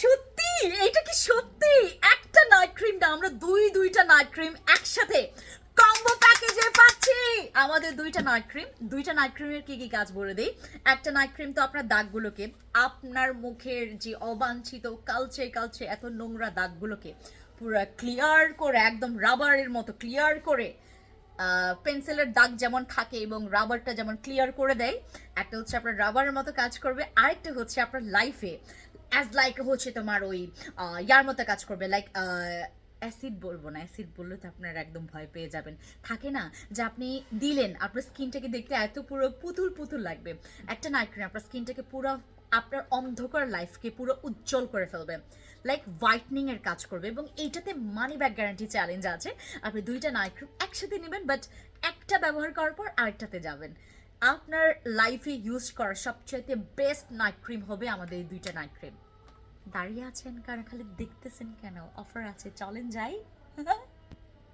সত্যি, এটা কি সত্যি? একটা নাইট ক্রিম না, আমরা দুইটা নাইট ক্রিম একসাথে কম্বো প্যাকেজে পাচ্ছি। আমাদের দুইটা নাইট ক্রিমের কি কি কাজ বলে দেই। একটা নাইট ক্রিম তো আপনার দাগগুলোকে, আপনার মুখের যে অবাঞ্ছিত কালচে কালচে এত নোংরা দাগগুলোকে পুরো ক্লিয়ার করে, একদম রাবারের মতো ক্লিয়ার করে, পেন্সিলের দাগ যেমন থাকে এবং রাবারটা যেমন ক্লিয়ার করে দেয়, একটা হচ্ছে আপনার রাবারের মতো কাজ করবে, আরেকটা হচ্ছে আপনার লাইফে অ্যাজ লাইক হচ্ছে তোমার ওই ইয়ার মতো কাজ করবে, লাইক অ্যাসিড বলবো না, অ্যাসিড বললে তো আপনারা একদম ভয় পেয়ে যাবেন। থাকে না যে আপনি দিলেন, আপনার স্কিনটাকে দেখতে এত পুরো পুতুল পুতুল লাগবে, একটা নাইট ক্রিম আপনার স্কিনটাকে পুরো, আপনার অন্ধকার লাইফকে পুরো উজ্জ্বল করে ফেলবে, লাইক হোয়াইটনিং এর কাজ করবে। এবং এইটাতে মানি ব্যাক গ্যারান্টি চ্যালেঞ্জ আছে। আপনি দুইটা নাইট ক্রিম একসাথে নেবেন, বাট একটা ব্যবহার করার পর আরেকটাতে যাবেন। আপনার লাইফে ইউজ করা সবচাইতে বেস্ট নাইট ক্রিম হবে আমাদের এই দুইটা নাইট ক্রিম। দাঁড়িয়ে আছেন কারণ খালি দেখতেছেন কেন? অফার আছে, চলেন যাই।